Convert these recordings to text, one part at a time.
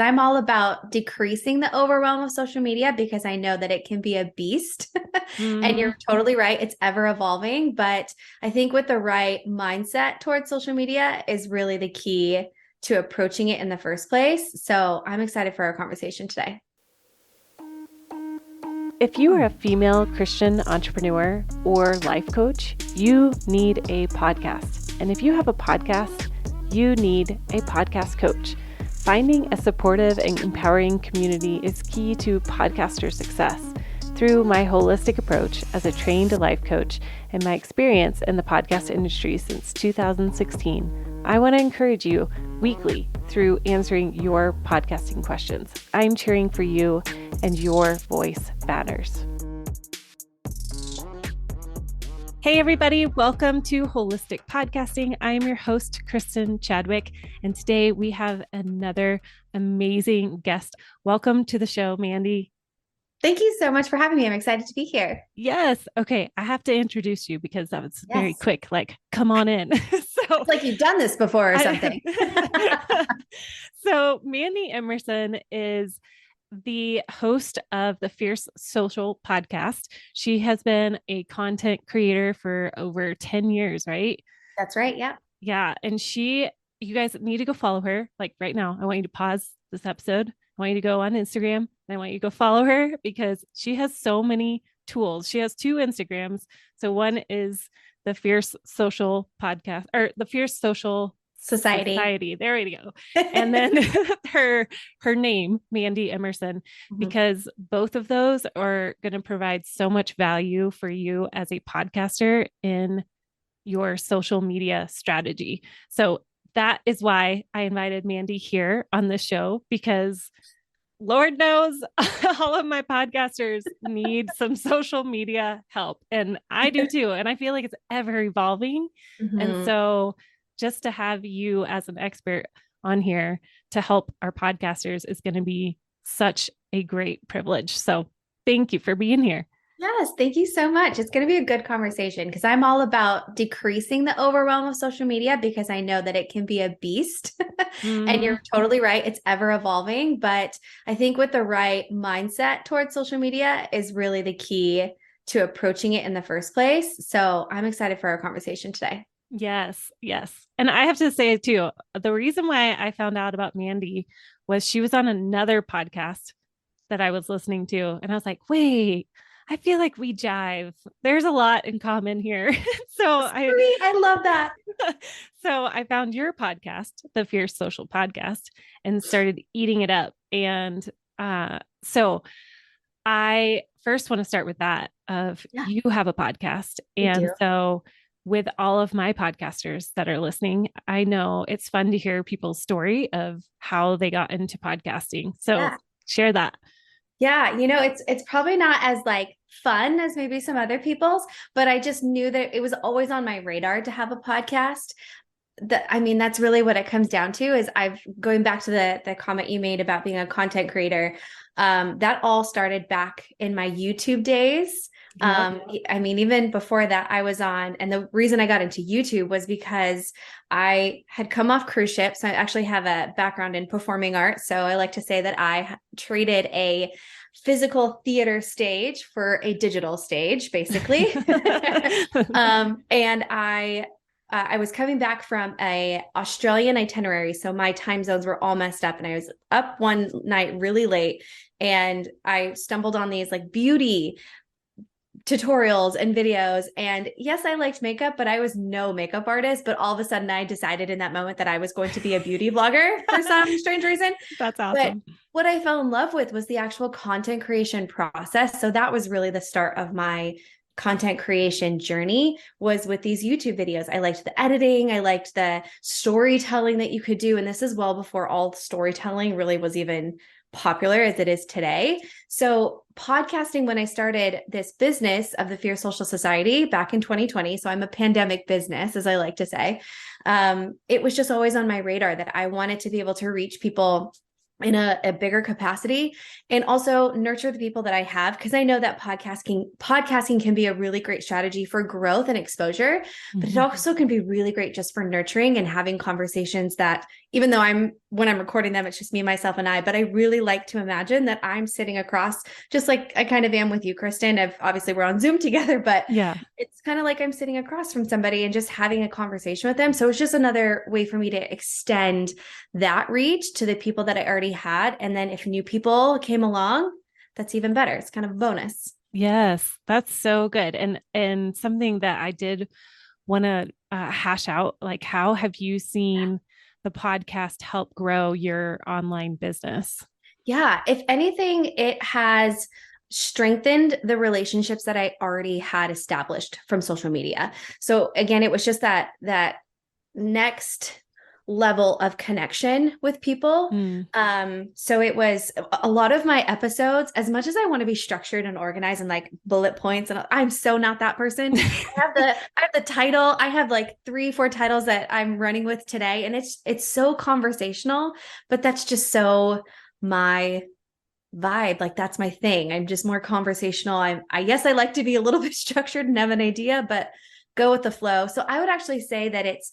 I'm all about decreasing the overwhelm of social media because I know that it can be a beast. And Mhm. you're totally right. It's ever evolving. But I think with the right mindset towards social media is really the key to approaching it in the first place. So I'm excited for our conversation today. If you are a female Christian entrepreneur or life coach, you need a podcast. And if you have a podcast, you need a podcast coach. Finding a supportive and empowering community is key to podcaster success. Through my holistic approach as a trained life coach and my experience in the podcast industry since 2016, I want to encourage you weekly through answering your podcasting questions. I'm cheering for you, and your voice matters. Hey, everybody. Welcome to Holistic Podcasting. I am your host, Kristin Chadwick, and today we have another amazing guest. Welcome to the show, Mandy. Thank you so much for having me. I'm excited to be here. Yes. Okay. I have to introduce you because that was very Yes. quick. Like, come on in. It's like you've done this before or something. So Mandy Emerson is the host of the Fierce Social podcast. She has been a content creator for over 10 years, right? That's right. Yeah. Yeah. And you guys need to go follow her. Like right now, I want you to pause this episode. I want you to go on Instagram and I want you to go follow her because she has so many tools. She has two Instagrams. So one is the Fierce Social podcast or the Fierce Social Society. There we go. And then her name, Mandy Emerson, because both of those are going to provide so much value for you as a podcaster in your social media strategy. So that is why I invited Mandy here on the show, because Lord knows all of my podcasters need some social media help. And I do too. And I feel like it's ever evolving. And Mhm. so just to have you as an expert on here to help our podcasters is going to be such a great privilege. So thank you for being here. Yes, thank you so much. It's going to be a good conversation because I'm all about decreasing the overwhelm of social media because I know that it can be a beast. And Mhm. you're totally right. It's ever evolving. But I think with the right mindset towards social media is really the key to approaching it in the first place. So I'm excited for our conversation today. Yes, yes. And I have to say too, the reason why I found out about Mandy was she was on another podcast that I was listening to. And I was like, wait, I feel like we jive. There's a lot in common here. so I Sweet. I love that. so I found your podcast, the Fierce Social Podcast, and started eating it up. And so I first want to start with that of Yeah, you have a podcast. we And do. so with all of my podcasters that are listening, I know it's fun to hear people's story of how they got into podcasting. So Yeah. share that. Yeah, it's probably not as like fun as maybe some other people's, but I just knew that it was always on my radar to have a podcast. That's really what it comes down to is I've going back to the comment you made about being a content creator. That all started back in my YouTube days. Yep. Even before that, I was on, and the reason I got into YouTube was because I had come off cruise ships. I actually have a background in performing arts. So I like to say that I traded a physical theater stage for a digital stage, basically. And I was coming back from a Australian itinerary, so my time zones were all messed up, and I was up one night really late, and I stumbled on these like beauty tutorials and videos. And yes, I liked makeup, but I was no makeup artist. But all of a sudden, I decided in that moment that I was going to be a beauty blogger for some strange reason. That's But awesome. what I fell in love with was the actual content creation process. So that was really the start of my content creation journey was with these YouTube videos. I liked the editing. I liked the storytelling that you could do. And this is well before all storytelling really was even popular as it is today. So podcasting, when I started this business of the Fierce Social Society back in 2020, so I'm a pandemic business, as I like to say, it was just always on my radar that I wanted to be able to reach people in a bigger capacity and also nurture the people that I have. Cause I know that podcasting can be a really great strategy for growth and exposure, but it also can be really great just for nurturing and having conversations that even though when I'm recording them, it's just me, myself, and I, but I really like to imagine that I'm sitting across, just like I kind of am with you, Kristin. Obviously we're on Zoom together, but Yeah. it's kind of like I'm sitting across from somebody and just having a conversation with them. So it's just another way for me to extend that reach to the people that I already had. And then if new people came along, that's even better. It's kind of a bonus. Yes, that's so good. And something that I did want to hash out, like, how have you seen the podcast help grow your online business? Yeah. If anything, it has strengthened the relationships that I already had established from social media. So again, it was just that next level of connection with people. Mm. So it was a lot of my episodes, as much as I want to be structured and organized and like bullet points, and I'm so not that person. I have the title. I have like 3-4 titles that I'm running with today. And it's so conversational, but that's just so my vibe. Like that's my thing. I'm just more conversational. I guess I like to be a little bit structured and have an idea, but go with the flow. So I would actually say that it's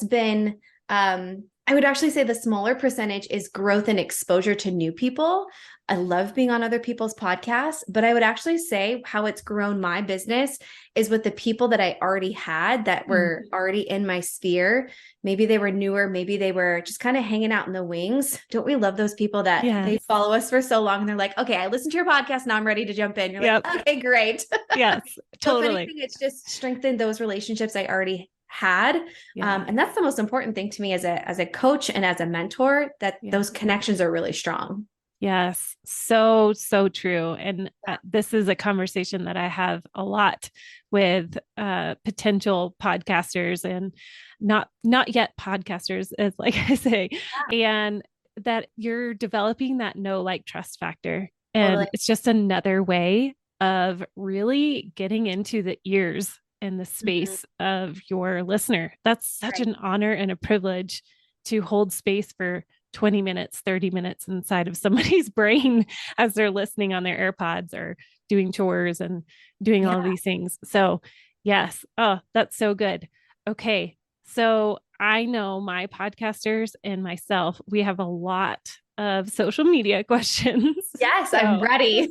been I would actually say the smaller percentage is growth and exposure to new people. I love being on other people's podcasts, but I would actually say how it's grown my business is with the people that I already had that were already in my sphere. Maybe they were newer, maybe they were just kind of hanging out in the wings. Don't we love those people that they follow us for so long and they're like, okay, I listened to your podcast, now I'm ready to jump in. You're like, okay, great. Yes, totally. So if anything, it's just strengthened those relationships I already had. And that's the most important thing to me as a coach and as a mentor, that those connections are really strong. Yes, so, so true. And this is a conversation that I have a lot with potential podcasters and not yet podcasters, as like I say, and that you're developing that know, like, trust factor. And Totally. it's just another way of really getting into the ears and the space of your listener. That's such an honor and a privilege to hold space for 20 minutes, 30 minutes inside of somebody's brain as they're listening on their AirPods or doing chores and doing all these things. So yes. Oh, that's so good. Okay. So I know my podcasters and myself, we have a lot of social media questions. Yes, so, I'm ready.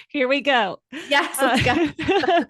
Here we go. Yes, let's go.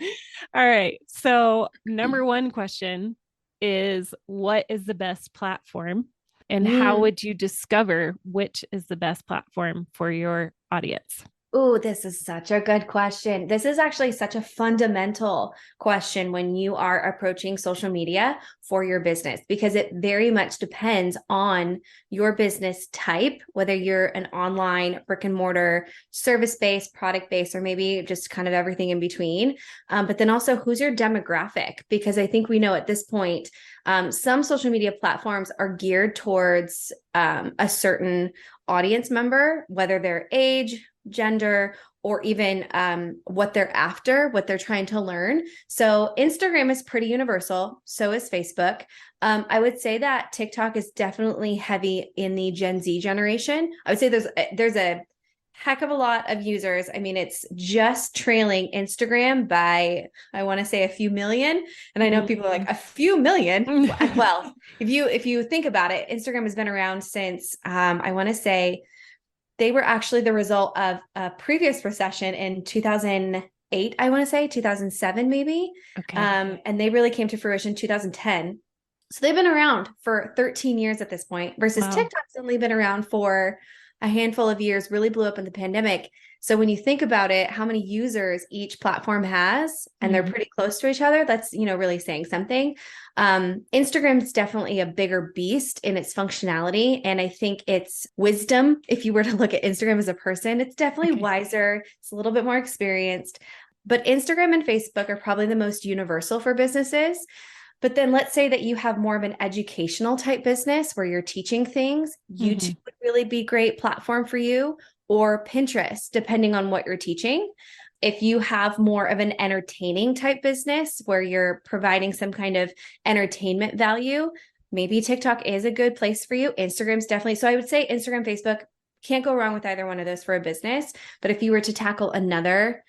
All right. So number one question is, what is the best platform? And how would you discover which is the best platform for your audience? Oh, this is such a good question. This is actually such a fundamental question when you are approaching social media for your business, because it very much depends on your business type, whether you're an online brick and mortar service-based, product-based, or maybe just kind of everything in between. But then also, who's your demographic? Because I think we know at this point, some social media platforms are geared towards a certain audience member, whether their age, gender, or even what they're after, what they're trying to learn. So Instagram is pretty universal. So is Facebook. I would say that TikTok is definitely heavy in the Gen Z generation. I would say there's a heck of a lot of users. I mean, it's just trailing Instagram by, I want to say, a few million. And I know people are like, a few million. Well, if you think about it, Instagram has been around since I want to say they were actually the result of a previous recession in 2008, I want to say 2007, maybe. Okay. And they really came to fruition in 2010. So they've been around for 13 years at this point, versus TikTok's only been around for a handful of years, really blew up in the pandemic. So when you think about it, how many users each platform has, and they're pretty close to each other, that's, really saying something. Instagram is definitely a bigger beast in its functionality. And I think it's wisdom. If you were to look at Instagram as a person, it's definitely wiser. It's a little bit more experienced, but Instagram and Facebook are probably the most universal for businesses. But then let's say that you have more of an educational type business where you're teaching things. YouTube would really be a great platform for you, or Pinterest, depending on what you're teaching. If you have more of an entertaining type business where you're providing some kind of entertainment value, maybe TikTok is a good place for you. Instagram's definitely. So I would say Instagram, Facebook, can't go wrong with either one of those for a business. But if you were to tackle another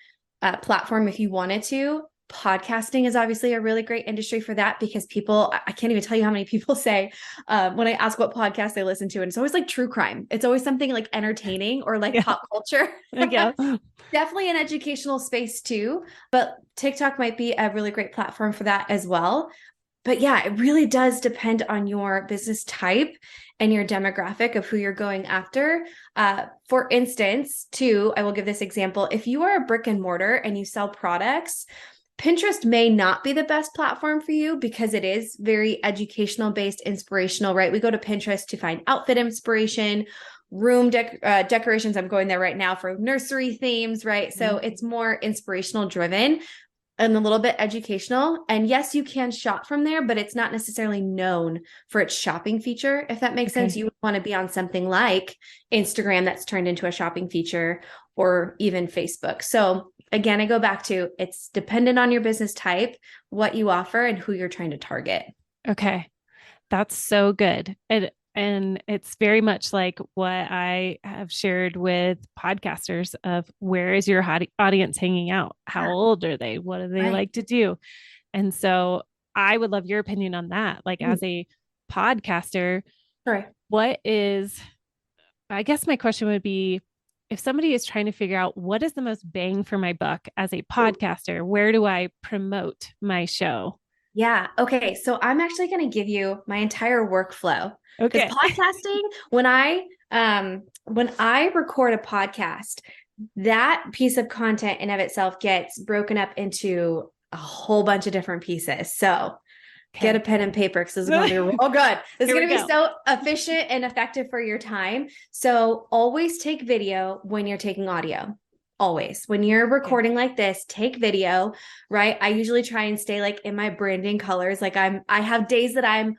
platform, if you wanted to, Podcasting is obviously a really great industry for that because people, I can't even tell you how many people say when I ask what podcast they listen to, and it's always like true crime. It's always something like entertaining or like pop culture. Yeah. Definitely an educational space too, but TikTok might be a really great platform for that as well. But yeah, it really does depend on your business type and your demographic of who you're going after. For instance, too, I will give this example. If you are a brick and mortar and you sell products, Pinterest may not be the best platform for you because it is very educational based, inspirational, right? We go to Pinterest to find outfit inspiration, room decorations. I'm going there right now for nursery themes, right? So it's more inspirational driven and a little bit educational. And yes, you can shop from there, but it's not necessarily known for its shopping feature. If that makes sense, you would want to be on something like Instagram that's turned into a shopping feature, or even Facebook. So again, I go back to, it's dependent on your business type, what you offer, and who you're trying to target. Okay. That's so good. And it's very much like what I have shared with podcasters of where is your audience hanging out? How old are they? What do they like to do? And so I would love your opinion on that. Like as a podcaster, what is, I guess my question would be, if somebody is trying to figure out what is the most bang for my buck as a podcaster, where do I promote my show? Yeah. Okay. So I'm actually going to give you my entire workflow. Okay. Because podcasting, when I record a podcast, that piece of content in of itself gets broken up into a whole bunch of different pieces. So get a pen and paper because this is going to be real good. This is going to be so efficient and effective for your time. So always take video when you're taking audio. Always. When you're recording like this, take video, right? I usually try and stay like in my branding colors. Like I have days that I'm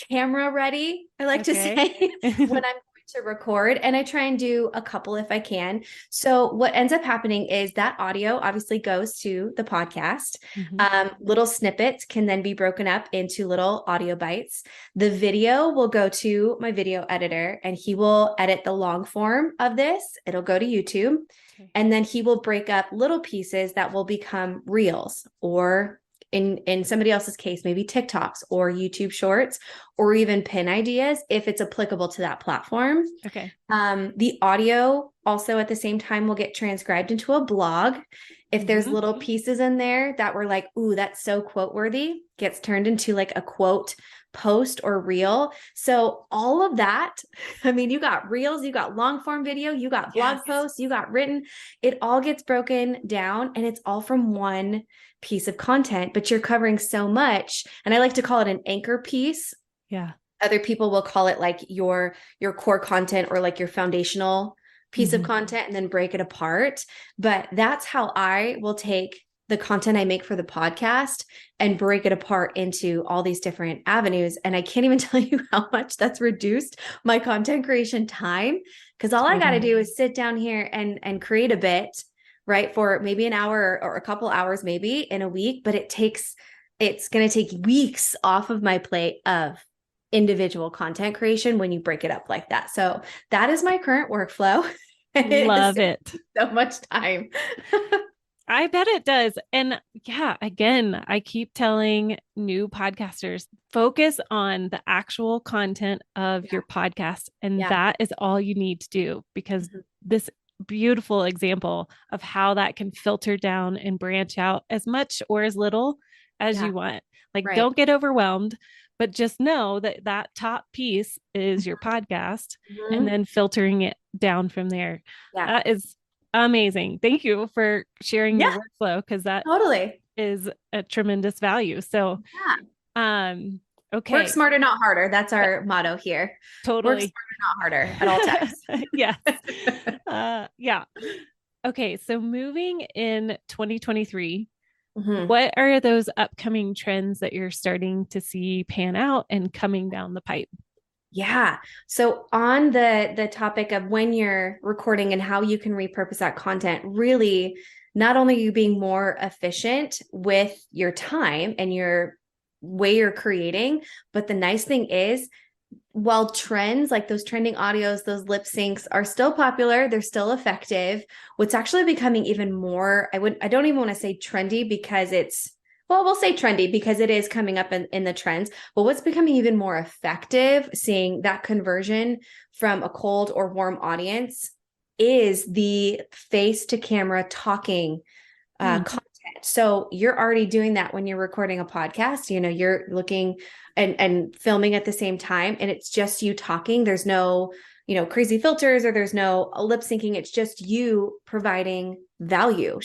camera ready, I like to say, when I'm to record, and I try and do a couple if I can. So what ends up happening is that audio obviously goes to the podcast. Little snippets can then be broken up into little audio bites. The video will go to my video editor and he will edit the long form of this. It'll go to YouTube. And then he will break up little pieces that will become reels, or in somebody else's case, maybe TikToks or YouTube shorts, or even pin ideas if it's applicable to that platform. Okay. The audio also at the same time will get transcribed into a blog. If there's little pieces in there that were like, ooh, that's so quote worthy, gets turned into like a quote post or reel. So all of that, I mean, you got reels, you got long form video, you got blog posts, you got written, it all gets broken down and it's all from one piece of content, but you're covering so much. And I like to call it an anchor piece. Yeah. Other people will call it like your core content or like your foundational piece of content and then break it apart. But that's how I will take the content I make for the podcast and break it apart into all these different avenues. And I can't even tell you how much that's reduced my content creation time, because all I got to do is sit down here and create a bit, right, for maybe an hour or a couple hours, maybe in a week, but it's going to take weeks off of my plate of individual content creation when you break it up like that. So that is my current workflow. Love it. So much time. I bet it does. And yeah, again, I keep telling new podcasters, focus on the actual content of your podcast. And that is all you need to do, because this beautiful example of how that can filter down and branch out as much or as little as you want. Like, don't get overwhelmed, but just know that that top piece is your podcast and then filtering it down from there. That is amazing. Thank you for sharing your workflow, because that totally is a tremendous value. So, okay. Work smarter, not harder. That's our motto here. Totally. Work smarter, not harder at all times. Yeah. Okay. So moving in 2023, what are those upcoming trends that you're starting to see pan out and coming down the pipe? Yeah. So on the topic of when you're recording and how you can repurpose that content, really, not only are you being more efficient with your time and your way you're creating, but the nice thing is, while trends like those trending audios, those lip syncs are still popular, they're still effective. What's actually becoming even more, I don't even want to say trendy, because it's well, we'll say trendy because it is coming up in the trends, but what's becoming even more effective, seeing that conversion from a cold or warm audience, is the face to camera talking content. So you're already doing that when you're recording a podcast. You're looking and filming at the same time, and it's just you talking. There's no, crazy filters, or there's no lip syncing. It's just you providing value,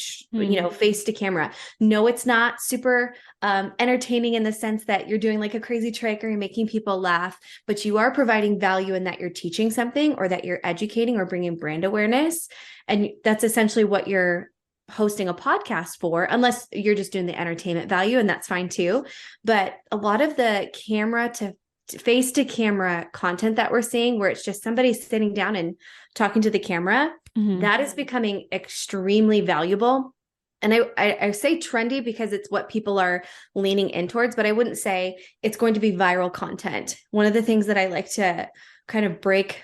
face to camera. No, it's not super entertaining in the sense that you're doing like a crazy trick or you're making people laugh, but you are providing value in that you're teaching something, or that you're educating or bringing brand awareness. And that's essentially what you're hosting a podcast for, unless you're just doing the entertainment value, and that's fine too. But a lot of the camera to face to camera content that we're seeing, where it's just somebody sitting down and talking to the camera, that is becoming extremely valuable. And I say trendy because it's what people are leaning in towards, but I wouldn't say it's going to be viral content. One of the things that I like to kind of pop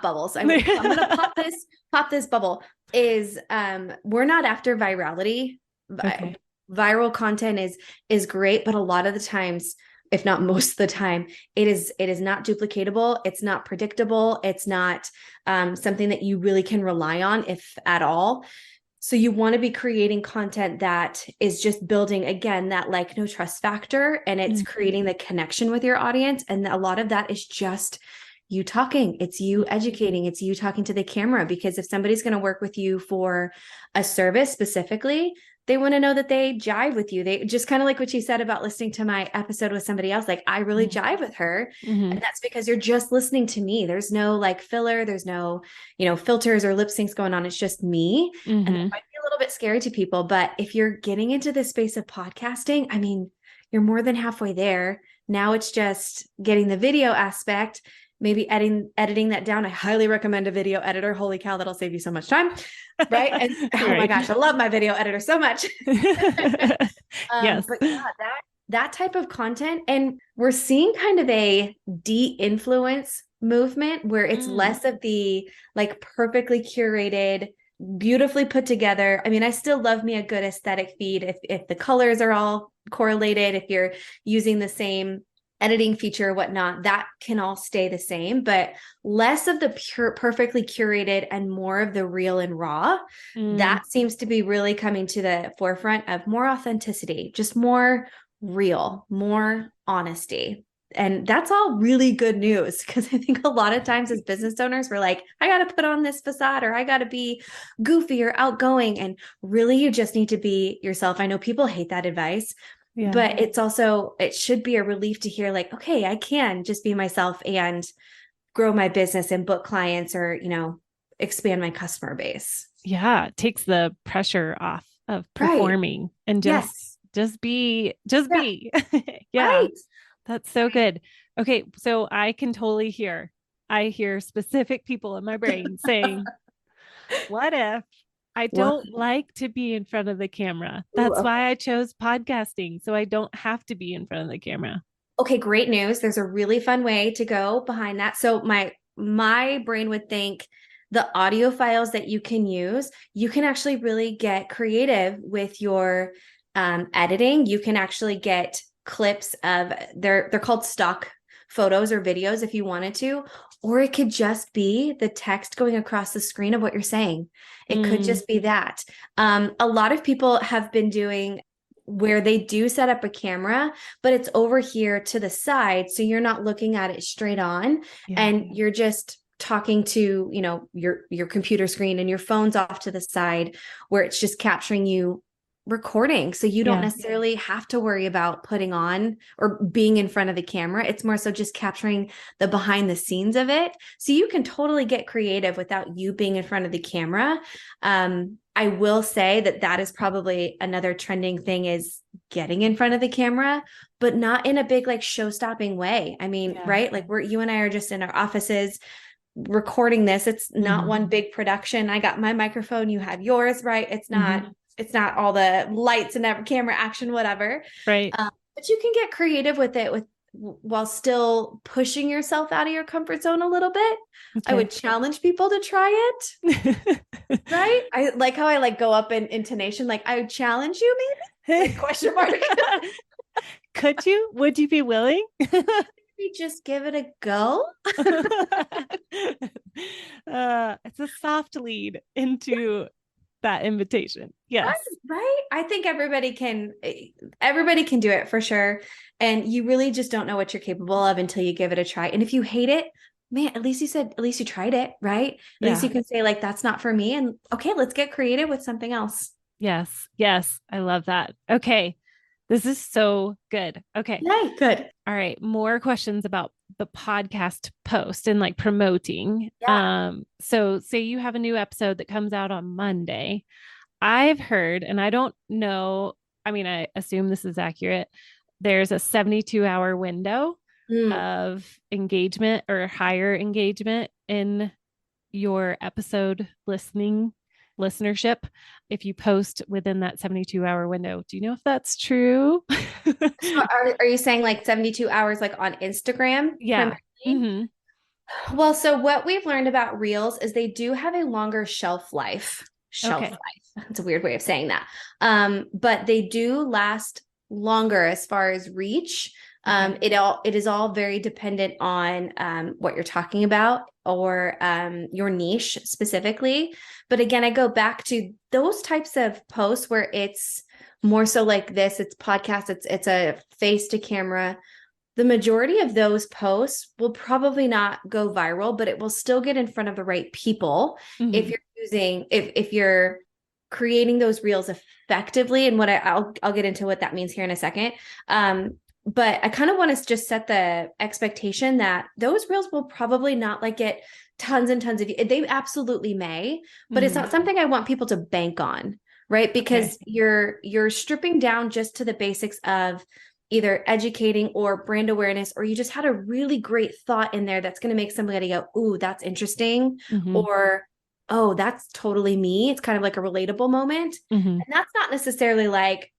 bubbles. I'm going to pop this bubble is, we're not after virality. Okay. Viral content is great, but a lot of the times, if not most of the time, it is not duplicatable. It's not predictable. It's not something that you really can rely on, if at all. So you want to be creating content that is just building, again, that like no trust factor, and it's creating the connection with your audience. And a lot of that is just you talking. It's you educating. It's you talking to the camera, because if somebody's going to work with you for a service specifically, they want to know that they jive with you. They just kind of like what you said about listening to my episode with somebody else. Like, I really jive with her. And that's because you're just listening to me. There's no like filler. There's no, filters or lip syncs going on. It's just me. And that might be a little bit scary to people, but if you're getting into the space of podcasting, I mean, you're more than halfway there. Now it's just getting the video aspect, maybe editing that down. I highly recommend a video editor. Holy cow, that'll save you so much time. Right. And oh my gosh, I love my video editor so much. Yes. But yeah, that type of content. And we're seeing kind of a de-influence movement where it's less of the like perfectly curated, beautifully put together. I mean, I still love me a good aesthetic feed. If the colors are all correlated, if you're using the same editing feature or whatnot, that can all stay the same, but less of the pure, perfectly curated and more of the real and raw. That seems to be really coming to the forefront of more authenticity, just more real, more honesty. And that's all really good news, because I think a lot of times as business owners, we're like, I got to put on this facade, or I got to be goofy or outgoing. And really, you just need to be yourself. I know people hate that advice. Yeah. But it should be a relief to hear like, okay, I can just be myself and grow my business and book clients, or, expand my customer base. Yeah. It takes the pressure off of performing and just be. Yeah. Right. That's so good. Okay. So I can totally I hear specific people in my brain saying, what if I don't like to be in front of the camera? That's why I chose podcasting. So I don't have to be in front of the camera. Okay, great news. There's a really fun way to go behind that. So my brain would think the audio files that you can use, you can actually really get creative with your editing. You can actually get clips of they're called stock photos or videos if you wanted to, or it could just be the text going across the screen of what you're saying. It could just be that. A lot of people have been doing where they do set up a camera, but it's over here to the side. So you're not looking at it straight on, and you're just talking to, your computer screen, and your phone's off to the side where it's just capturing you recording. So you don't necessarily have to worry about putting on or being in front of the camera. It's more so just capturing the behind the scenes of it. So you can totally get creative without you being in front of the camera. I will say that is probably another trending thing, is getting in front of the camera, but not in a big, like, show-stopping way. I mean, right? Like you and I are just in our offices recording this. It's not one big production. I got my microphone, you have yours, right? It's not all the lights and camera action, whatever. Right. But you can get creative with it, with while still pushing yourself out of your comfort zone a little bit. Okay. I would challenge people to try it. Right? I like how I like go up in intonation, like I would challenge you maybe? Like question mark. Could you? Would you be willing? Maybe just give it a go. It's a soft lead into that invitation. Yes. Right. I think everybody can do it for sure. And you really just don't know what you're capable of until you give it a try. And if you hate it, man, at least you tried it, right? At least you can say like, that's not for me. And okay, let's get creative with something else. Yes. Yes. I love that. Okay. This is so good. Okay. Yay, good. All right. More questions about the podcast post and like promoting. Yeah. So say you have a new episode that comes out on Monday. I've heard, and I don't know, I mean, I assume this is accurate. There's a 72-hour window of engagement or higher engagement in your episode listenership if you post within that 72-hour window. Do you know if that's true? So are you saying like 72 hours like on Instagram? Yeah. Mm-hmm. Well, so what we've learned about Reels is they do have a longer shelf life. Life. That's a weird way of saying that. But they do last longer as far as reach. It is all very dependent on what you're talking about or your niche specifically. But again, I go back to those types of posts where it's more so like this, it's podcast, it's a face to camera. The majority of those posts will probably not go viral, but it will still get in front of the right people. If you're creating those reels effectively, and what I'll get into what that means here in a second. But I kind of want to just set the expectation that those reels will probably not like get tons and tons of views. They absolutely may, but it's not something I want people to bank on, right? Because you're stripping down just to the basics of either educating or brand awareness, or you just had a really great thought in there that's going to make somebody go, ooh, that's interesting. Or, oh, that's totally me. It's kind of like a relatable moment. And that's not necessarily like,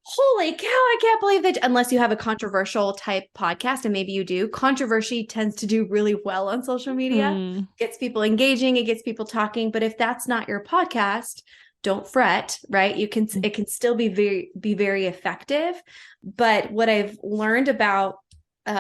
holy cow, I can't believe that, unless you have a controversial type podcast, and maybe you do. Controversy tends to do really well on social media. Gets people engaging, it gets people talking. But if that's not your podcast, don't fret, right? It can still be very effective. But what I've learned about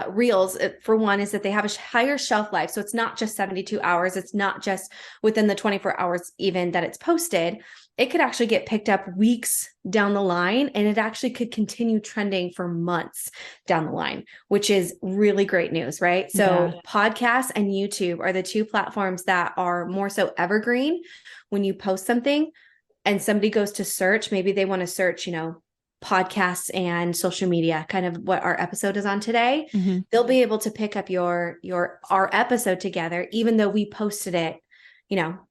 Reels, for one, is that they have a higher shelf life. So it's not just 72 hours. It's not just within the 24 hours even that it's posted. It could actually get picked up weeks down the line, and it actually could continue trending for months down the line, which is really great news, right? So podcasts and YouTube are the two platforms that are more so evergreen. When you post something and somebody goes to search, maybe they want to search, podcasts and social media, kind of what our episode is on today. They'll be able to pick up our episode together, even though we posted it,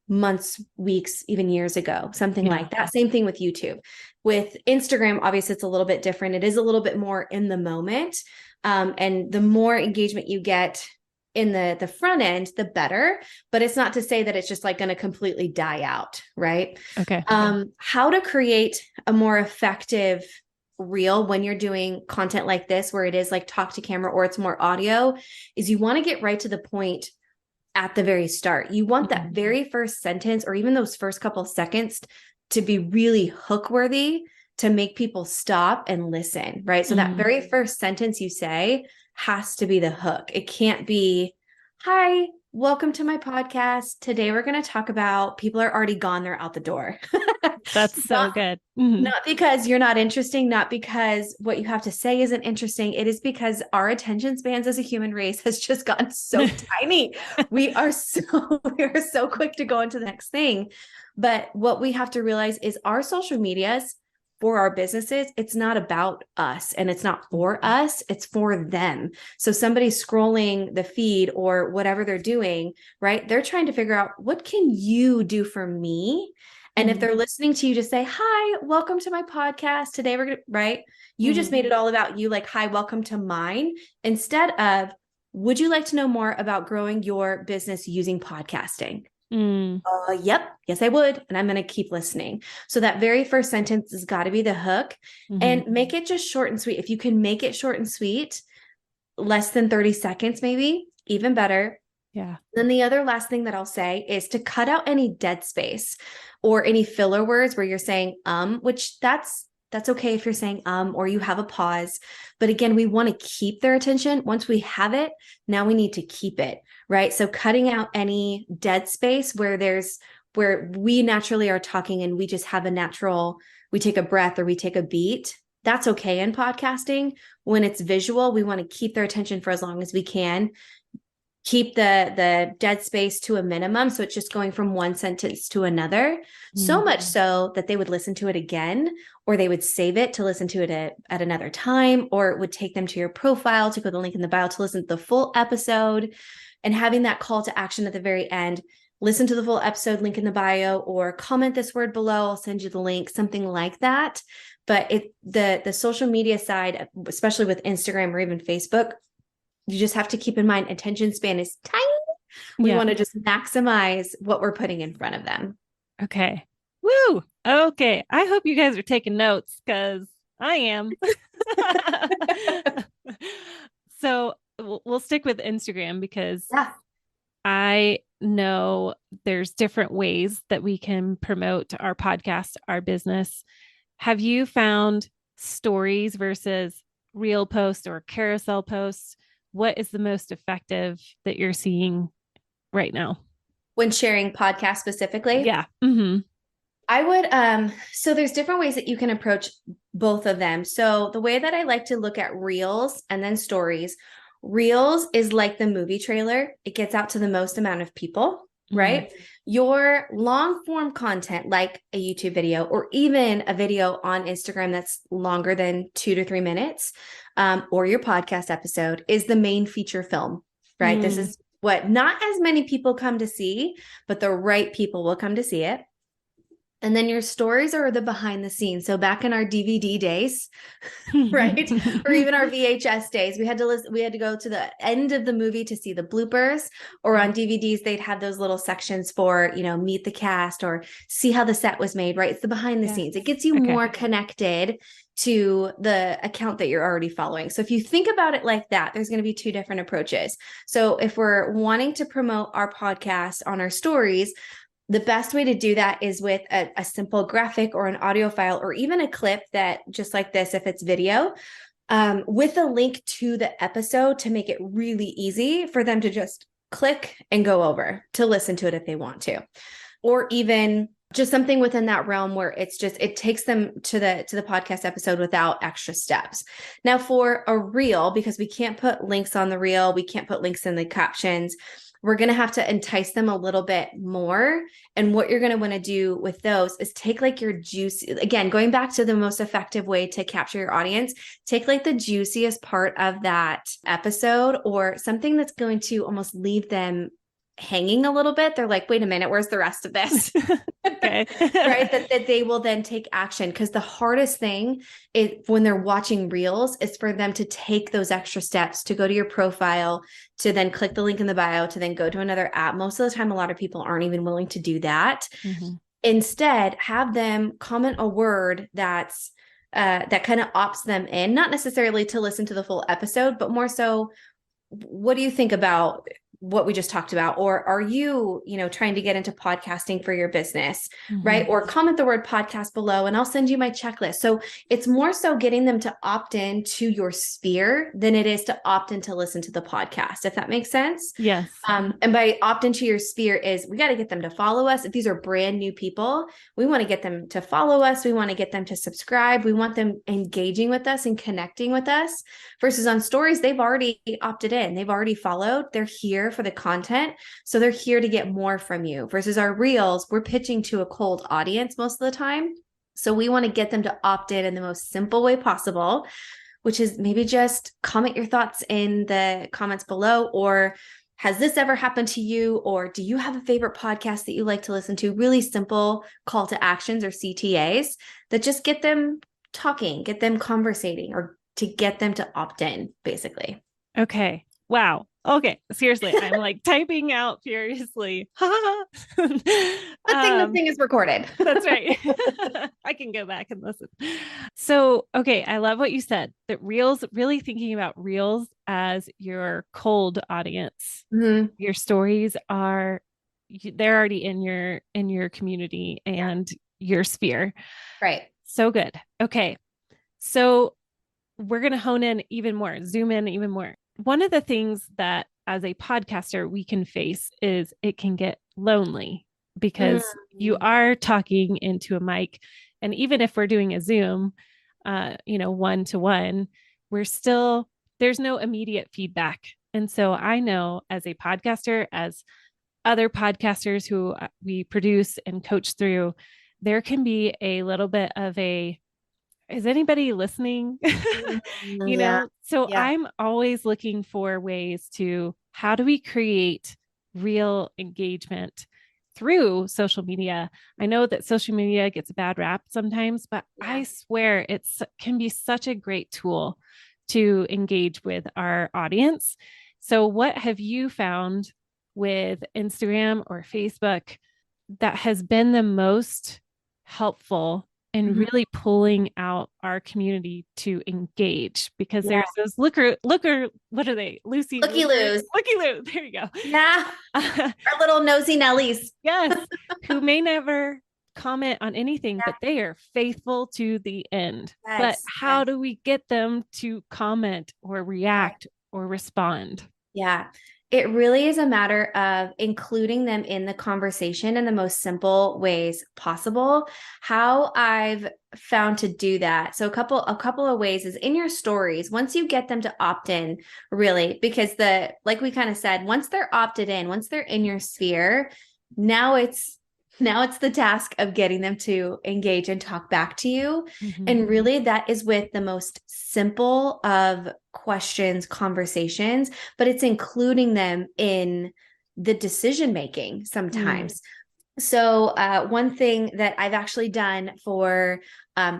months, weeks, even years ago, something like that. Same thing with YouTube. With Instagram, obviously it's a little bit different. It is a little bit more in the moment. And the more engagement you get in the front end, the better. But it's not to say that it's just like going to completely die out, right? Okay. How to create a more effective reel when you're doing content like this, where it is like talk to camera or it's more audio, is you want to get right to the point at the very start. You want that very first sentence, or even those first couple of seconds, to be really hook worthy, to make people stop and listen, right? So that very first sentence you say has to be the hook. It can't be, hi, welcome to my podcast. Today we're going to talk about, people are already gone, they're out the door. That's so good. Not because you're not interesting, not because what you have to say isn't interesting. It is because our attention spans as a human race has just gotten so tiny. We are so quick to go into the next thing. But what we have to realize is our social medias for our businesses, it's not about us and it's not for us, it's for them. So somebody's scrolling the feed or whatever they're doing, right? They're trying to figure out, what can you do for me? And if they're listening to you, just say, hi, welcome to my podcast. Today we're going to, right? You just made it all about you, like, hi, welcome to mine, instead of, would you like to know more about growing your business using podcasting? Yep. Yes, I would. And I'm going to keep listening. So that very first sentence has got to be the hook, and make it just short and sweet. If you can make it short and sweet, less than 30 seconds, maybe, even better. Yeah. Then the other last thing that I'll say is to cut out any dead space or any filler words where you're saying, which that's okay if you're saying, or you have a pause. But again, we want to keep their attention. Once we have it, now we need to keep it, right? So cutting out any dead space where we naturally are talking and we just have we take a breath or we take a beat. That's okay in podcasting. When it's visual, we want to keep their attention for as long as we can. Keep the dead space to a minimum. So it's just going from one sentence to another, so much so that they would listen to it again, or they would save it to listen to it at another time, or it would take them to your profile to go to the link in the bio to listen to the full episode, and having that call to action at the very end. Listen to the full episode, link in the bio, or comment this word below. I'll send you the link, something like that. But the social media side, especially with Instagram or even Facebook, you just have to keep in mind attention span is tiny. We want to just maximize what we're putting in front of them. Okay. Woo. Okay. I hope you guys are taking notes because I am. So we'll stick with Instagram because I know there's different ways that we can promote our podcast, our business. Have you found stories versus reel posts or carousel posts? What is the most effective that you're seeing right now? When sharing podcasts specifically? Yeah. Mm-hmm. I would, so there's different ways that you can approach both of them. So the way that I like to look at reels and then stories, reels is like the movie trailer. It gets out to the most amount of people, right? Your long form content, like a YouTube video or even a video on Instagram that's longer than 2 to 3 minutes, or your podcast episode, is the main feature film, right? This is what not as many people come to see, but the right people will come to see it. And then your stories are the behind the scenes. So back in our DVD days, right? Or even our VHS days, we had to go to the end of the movie to see the bloopers, or on DVDs, they'd have those little sections for, meet the cast or see how the set was made, right? It's the behind the scenes. It gets you more connected to the account that you're already following. So if you think about it like that, there's going to be 2 different approaches. So if we're wanting to promote our podcast on our stories, the best way to do that is with a simple graphic or an audio file, or even a clip that just like this, if it's video, with a link to the episode to make it really easy for them to just click and go over to listen to it if they want to, or even just something within that realm where it takes them to the podcast episode without extra steps. Now for a reel, because we can't put links on the reel, we can't put links in the captions, we're going to have to entice them a little bit more. And what you're going to want to do with those is take like your juicy, again, going back to the most effective way to capture your audience, take like the juiciest part of that episode or something that's going to almost leave them hanging a little bit. They're like, wait a minute, where's the rest of this? Okay. Right. That they will then take action. Because the hardest thing is when they're watching reels is for them to take those extra steps to go to your profile, to then click the link in the bio, to then go to another app. Most of the time, a lot of people aren't even willing to do that. Instead, have them comment a word that's that kind of opts them in, not necessarily to listen to the full episode, but more so, what do you think about what we just talked about? Or are you, trying to get into podcasting for your business, right? Or comment the word podcast below and I'll send you my checklist. So it's more so getting them to opt in to your sphere than it is to opt in to listen to the podcast, if that makes sense. Yes. And by opt into your sphere is we got to get them to follow us. If these are brand new people, we want to get them to follow us. We want to get them to subscribe. We want them engaging with us and connecting with us, versus on stories, they've already opted in. They've already followed. They're here for the content. So they're here to get more from you, versus our reels, we're pitching to a cold audience most of the time. So we want to get them to opt in the most simple way possible, which is maybe just comment your thoughts in the comments below, or has this ever happened to you? Or do you have a favorite podcast that you like to listen to? Really simple call to actions or CTAs that just get them talking, get them conversating, or to get them to opt in, basically. Okay. Wow. Okay, seriously, I'm like typing out furiously. Good thing this thing is recorded. That's right. I can go back and listen. So, okay, I love what you said, that reels, really thinking about reels as your cold audience. Mm-hmm. Your stories are, they're already in your community and your sphere. Right. So good. Okay. So we're going to hone in even more, zoom in even more. One of the things that as a podcaster we can face is it can get lonely because you are talking into a mic. And even if we're doing a Zoom, one to one, we're still, there's no immediate feedback. And so I know as a podcaster, as other podcasters who we produce and coach through, there can be a little bit of a, is anybody listening? Yeah. So Yeah. I'm always looking for ways to, how do we create real engagement through social media? I know that social media gets a bad rap sometimes, but I swear it's can be such a great tool to engage with our audience. So what have you found with Instagram or Facebook that has been the most helpful in really pulling out our community to engage? Because there's those looker, what are they? Looky Loo. There you go. Yeah. Our little nosy Nellies. Yes. Who may never comment on anything, but they are faithful to the end. But how do we get them to comment or react or respond? Yeah. It really is a matter of including them in the conversation in the most simple ways possible. How I've found to do that. So a couple of ways is in your stories. Once you get them to opt in, really, because like we kind of said, once they're opted in, once they're in your sphere, now it's the task of getting them to engage and talk back to you. And really that is with the most simple of questions, conversations, but it's including them in the decision making sometimes. So one thing that I've actually done for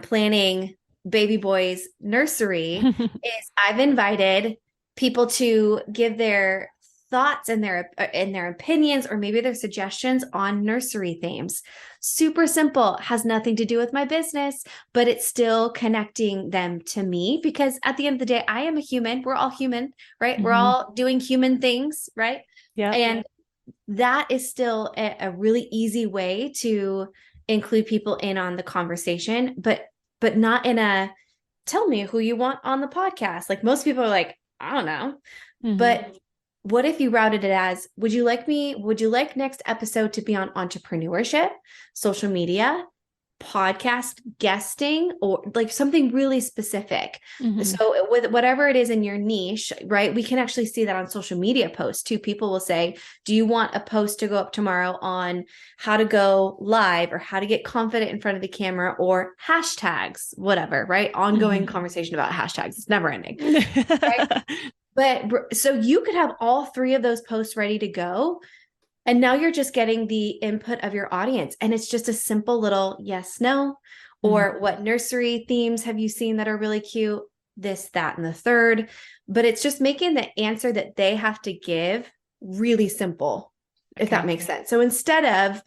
planning baby boy's nursery is I've invited people to give their thoughts and their opinions or maybe their suggestions on nursery themes. Super simple, has nothing to do with my business, but it's still connecting them to me because at the end of the day, I am a human. We're all human, right? We're all doing human things, right? Yeah. And that is still a really easy way to include people in on the conversation, but not in a tell me who you want on the podcast. Like most people are like, I don't know. But what if you routed it as, would you like next episode to be on entrepreneurship, social media, podcast guesting, or like something really specific? So with whatever it is in your niche, right? We can actually see that on social media posts too. People will say, do you want a post to go up tomorrow on how to go live or how to get confident in front of the camera or hashtags, whatever, right? Ongoing conversation about hashtags. It's never ending. Right? But so you could have all three of those posts ready to go. And now you're just getting the input of your audience. And it's just a simple little yes, no, or what nursery themes have you seen that are really cute? This, that, and the third. But it's just making the answer that they have to give really simple, if that makes sense. So instead of,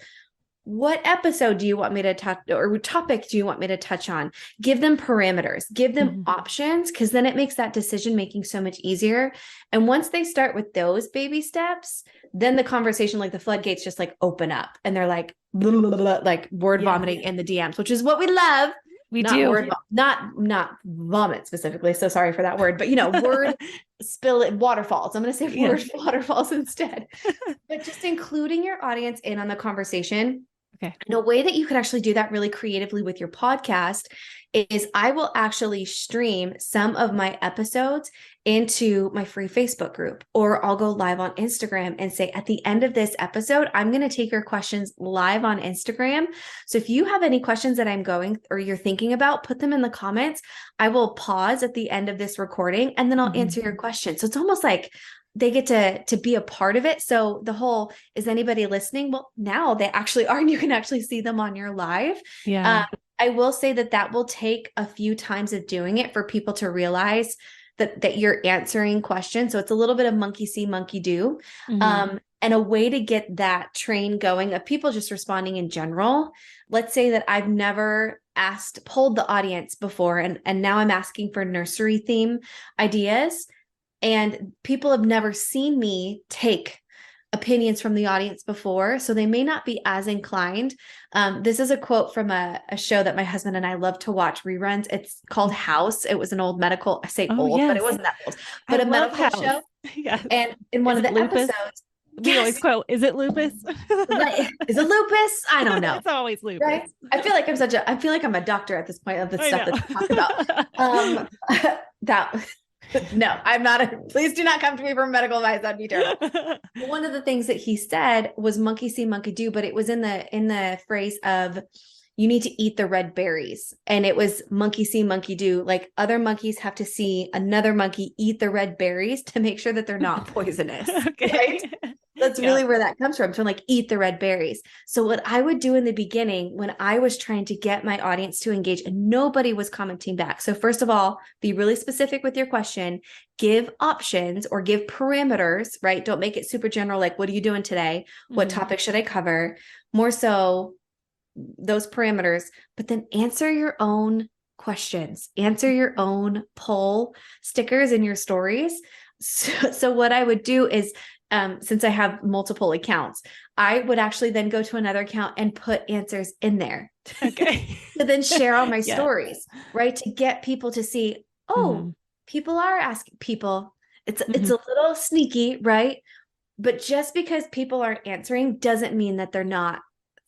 what episode do you want me to touch or topic do you want me to touch on? Give them parameters, give them options, because then it makes that decision making so much easier. And once they start with those baby steps, then the conversation, like the floodgates just like open up and they're like, blah, blah, blah, blah, like word vomiting in the DMs, which is what we love. We not do. Word, not vomit specifically. So sorry for that word, but word spill it, waterfalls. I'm going to say word waterfalls instead, but just including your audience in on the conversation. Okay. And a way that you could actually do that really creatively with your podcast is I will actually stream some of my episodes into my free Facebook group, or I'll go live on Instagram and say, at the end of this episode, I'm going to take your questions live on Instagram. So if you have any questions that I'm going or you're thinking about, put them in the comments. I will pause at the end of this recording and then I'll answer your questions. So it's almost like they get to be a part of it. So the whole, is anybody listening? Well, now they actually are, and you can actually see them on your live. Yeah. I will say that will take a few times of doing it for people to realize that you're answering questions. So it's a little bit of monkey see, monkey do. And a way to get that train going of people just responding in general. Let's say that I've never polled the audience before, and now I'm asking for nursery theme ideas, and people have never seen me take opinions from the audience before, so they may not be as inclined. This is a quote from a show that my husband and I love to watch reruns. It's called House. It was an old medical, I say old, but it wasn't that old, but a medical show. Yes. And in one of the episodes, we always quote, is it lupus? Right. Is it lupus? I don't know. It's always lupus. Right? I feel like I'm a doctor at this point of the stuff that's talked about. No, I'm not. Please do not come to me for medical advice. That'd be terrible. One of the things that he said was monkey see, monkey do, but it was in the phrase of, you need to eat the red berries. And it was monkey see, monkey do. Like, other monkeys have to see another monkey eat the red berries to make sure that they're not poisonous. Okay. Right? That's really where that comes from. So like, eat the red berries. So what I would do in the beginning when I was trying to get my audience to engage and nobody was commenting back. So first of all, be really specific with your question, give options or give parameters, right? Don't make it super general. Like, what are you doing today? What topic should I cover? More so those parameters, but then answer your own questions, answer your own poll stickers in your stories. So what I would do is, since I have multiple accounts, I would actually then go to another account and put answers in there. Okay. To then share all my stories, right? To get people to see, people are asking people. It's a little sneaky, right? But just because people aren't answering doesn't mean that they're not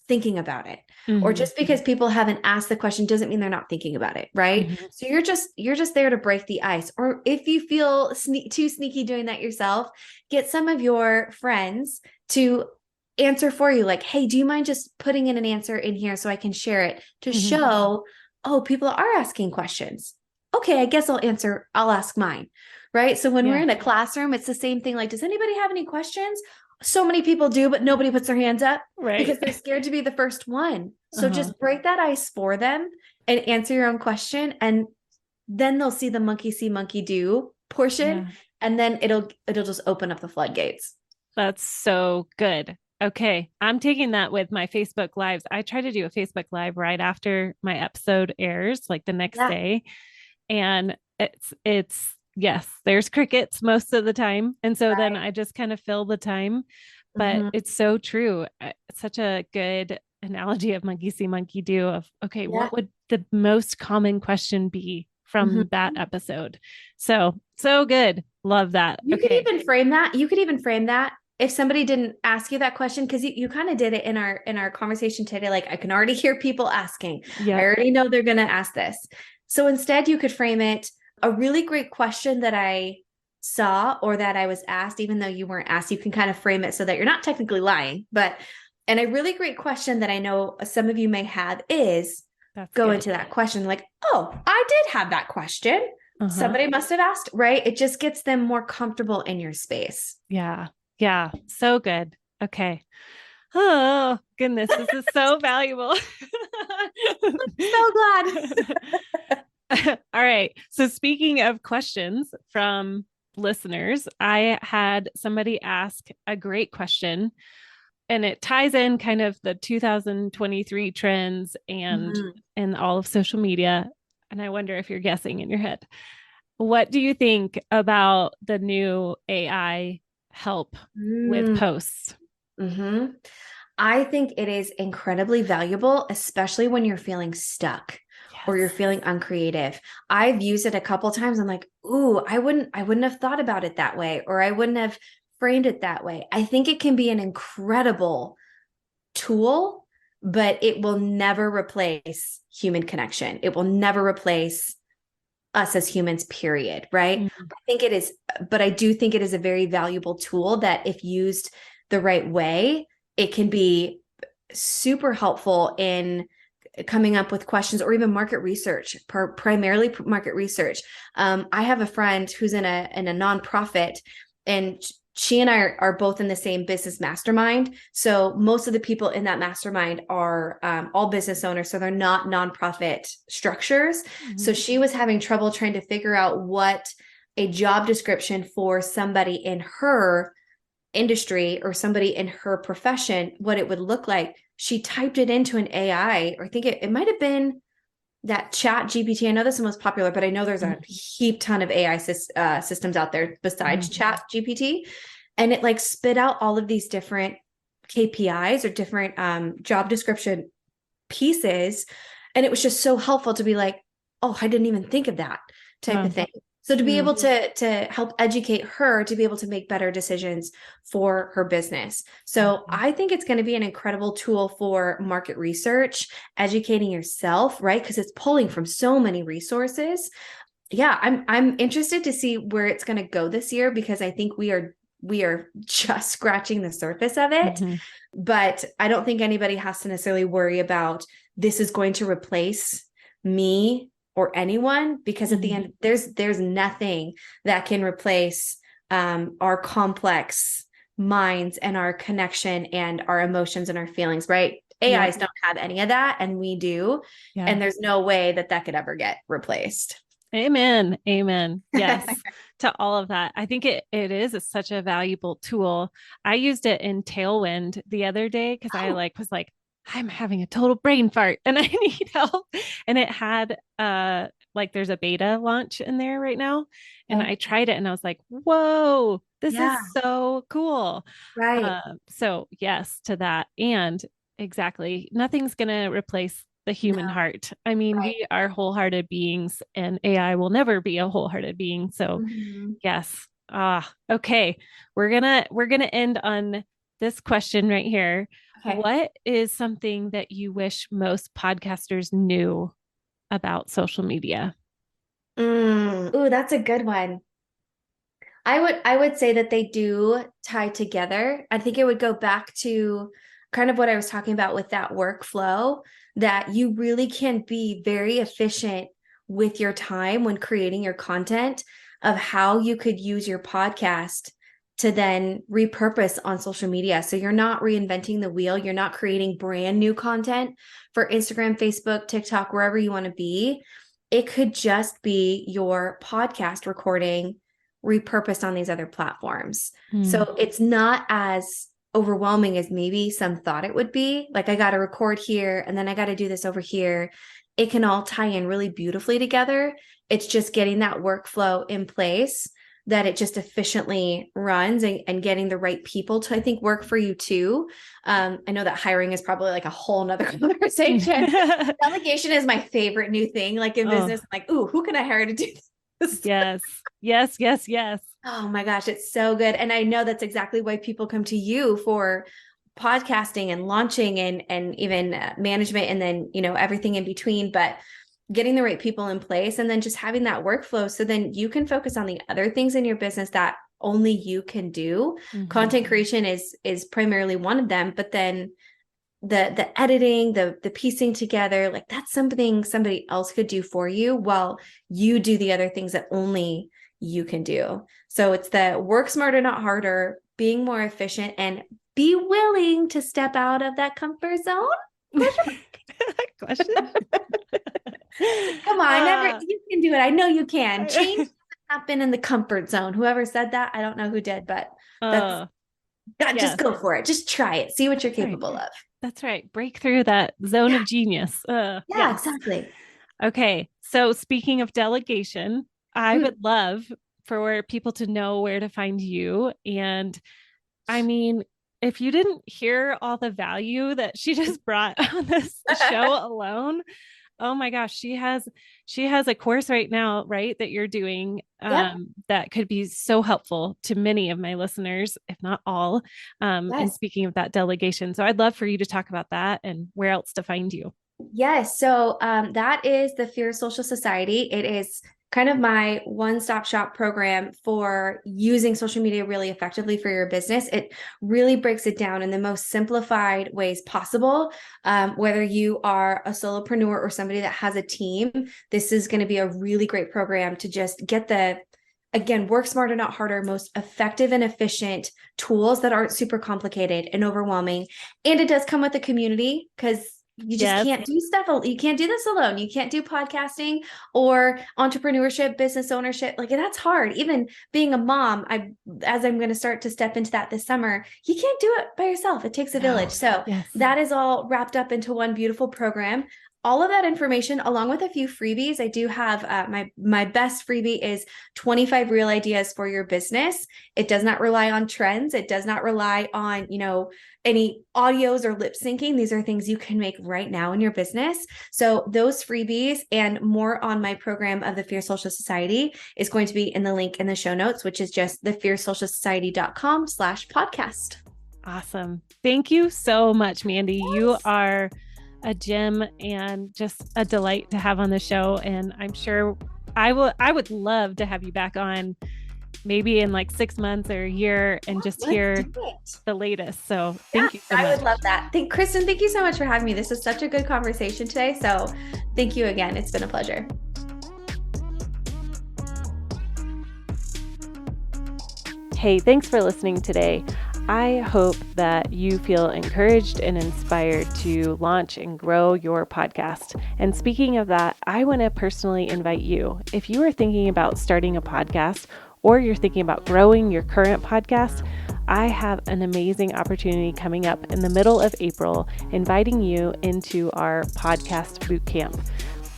thinking about it. Or just because people haven't asked the question doesn't mean they're not thinking about it, right? So you're just there to break the ice. Or if you feel too sneaky doing that yourself, get some of your friends to answer for you. Like, hey, do you mind just putting in an answer in here so I can share it to show, people are asking questions. Okay, I guess I'll ask mine, right? So when we're in a classroom, it's the same thing. Like, does anybody have any questions? So many people do, but nobody puts their hands up, right? Because they're scared to be the first one. So just break that ice for them and answer your own question. And then they'll see the monkey see, monkey do portion. And then it'll just open up the floodgates. That's so good. Okay. I'm taking that with my Facebook lives. I try to do a Facebook live right after my episode airs, like the next day. And it's yes, there's crickets most of the time. And so then I just kind of fill the time, but it's so true. It's such a good analogy of monkey see, monkey do of, okay, what would the most common question be from that episode? So good. Love that. You could even frame that. If somebody didn't ask you that question, because you kind of did it in our conversation today, like, I can already hear people asking. I already know they're going to ask this. So instead you could frame it, a really great question that I saw or that I was asked, even though you weren't asked, you can kind of frame it so that you're not technically lying. And a really great question that I know some of you may have is into that question. Like, oh, I did have that question. Somebody must have asked, right? It just gets them more comfortable in your space. Yeah. Yeah. So good. Okay. Oh, goodness. This is so valuable. I'm so glad. All right. So speaking of questions from listeners, I had somebody ask a great question, and it ties in kind of the 2023 trends and all of social media. And I wonder if you're guessing in your head. What do you think about the new AI help with posts? I think it is incredibly valuable, especially when you're feeling stuck. Or you're feeling uncreative. I've used it a couple of times. I'm like, ooh, I wouldn't have thought about it that way, or I wouldn't have framed it that way. I think it can be an incredible tool, but it will never replace human connection. It will never replace us as humans, period. Right. I do think it is a very valuable tool that, if used the right way, it can be super helpful in coming up with questions or even market research, primarily market research. I have a friend who's in a nonprofit, and she and I are both in the same business mastermind. So most of the people in that mastermind are all business owners. So they're not nonprofit structures. So she was having trouble trying to figure out what a job description for somebody in her industry or somebody in her profession, what it would look like. She typed it into an AI, or I think it might have been that Chat GPT. I know this is the most popular, but I know there's a heap ton of AI systems out there besides Chat GPT. And it like spit out all of these different KPIs or different job description pieces. And it was just so helpful to be like, oh, I didn't even think of that type of thing. So to be able to help educate her to be able to make better decisions for her business. So I think it's going to be an incredible tool for market research, educating yourself, right? Because it's pulling from so many resources. Yeah, I'm interested to see where it's going to go this year, because I think we are just scratching the surface of it. But I don't think anybody has to necessarily worry about this is going to replace me or anyone, because at the end, there's nothing that can replace our complex minds and our connection and our emotions and our feelings, right? AIs don't have any of that, and we do. And there's no way that could ever get replaced. Amen. Amen. Yes. To all of that. I think it is such a valuable tool. I used it in Tailwind the other day because I was like, I'm having a total brain fart and I need help. And it had there's a beta launch in there right now. And I tried it and I was like, whoa, this is so cool. Right. So yes to that. And exactly, nothing's going to replace the human heart. I mean, we are wholehearted beings, and AI will never be a wholehearted being. So yes. Okay. We're gonna end on this question right here. Okay. What is something that you wish most podcasters knew about social media? Ooh, that's a good one. I would say that they do tie together. I think it would go back to kind of what I was talking about with that workflow, that you really can be very efficient with your time when creating your content, of how you could use your podcast to then repurpose on social media. So you're not reinventing the wheel. You're not creating brand new content for Instagram, Facebook, TikTok, wherever you want to be. It could just be your podcast recording repurposed on these other platforms. So it's not as overwhelming as maybe some thought it would be. Like, I got to record here and then I got to do this over here. It can all tie in really beautifully together. It's just getting that workflow in place that it just efficiently runs, and getting the right people to, I think, work for you too. I know that hiring is probably like a whole nother conversation. Delegation is my favorite new thing. Like in business, I'm like, ooh, who can I hire to do this? Yes. Oh my gosh, it's so good. And I know that's exactly why people come to you for podcasting and launching and even management, and then, everything in between. But getting the right people in place, and then just having that workflow, so then you can focus on the other things in your business that only you can do. Content creation is primarily one of them, but then the editing, the piecing together, like that's something somebody else could do for you while you do the other things that only you can do. So it's the work smarter, not harder, being more efficient, and be willing to step out of that comfort zone. Question. Come on, you can do it. I know you can. Change doesn't happen in the comfort zone. Whoever said that, I don't know who did, but just go for it. Just try it. See what you're capable of. That's right. Break through that zone of genius. Exactly. Okay. So speaking of delegation, I would love for people to know where to find you. And I mean, if you didn't hear all the value that she just brought on this show alone, oh my gosh, she has a course right now, right, that you're doing that could be so helpful to many of my listeners, if not all. And speaking of that delegation, so I'd love for you to talk about that and where else to find you. Yes. So that is the Fear Social Society. It is kind of my one-stop shop program for using social media really effectively for your business. It really breaks it down in the most simplified ways possible. Whether you are a solopreneur or somebody that has a team, this is going to be a really great program to just get again, work smarter, not harder, most effective and efficient tools that aren't super complicated and overwhelming. And it does come with a community, because you just can't do stuff. You can't do this alone. You can't do podcasting or entrepreneurship, business ownership. Like that's hard. Even being a mom, as I'm going to start to step into that this summer, you can't do it by yourself. It takes a village. So that is all wrapped up into one beautiful program. All of that information, along with a few freebies. I do have my best freebie is 25 real ideas for your business. It does not rely on trends. It does not rely on, any audios or lip syncing. These are things you can make right now in your business. So those freebies and more on my program of the Fierce Social Society is going to be in the link in the show notes, which is just thefiercesocialsociety.com/podcast. Awesome. Thank you so much, Mandy. Yes. You are a gem and just a delight to have on the show. And I'm sure I would love to have you back on maybe in like 6 months or a year and just hear the latest. So thank you so much. I would love that. Kristin, thank you so much for having me. This is such a good conversation today. So thank you again. It's been a pleasure. Hey, thanks for listening today. I hope that you feel encouraged and inspired to launch and grow your podcast. And speaking of that, I want to personally invite you, if you are thinking about starting a podcast or you're thinking about growing your current podcast, I have an amazing opportunity coming up in the middle of April, inviting you into our podcast bootcamp.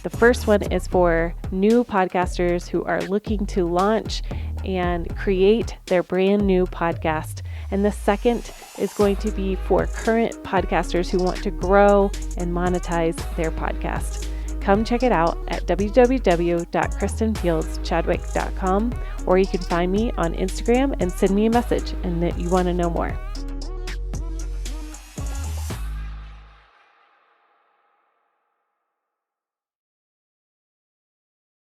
The first one is for new podcasters who are looking to launch and create their brand new podcast. And the second is going to be for current podcasters who want to grow and monetize their podcast. Come check it out at www.kristinfieldschadwick.com, or you can find me on Instagram and send me a message and that you want to know more.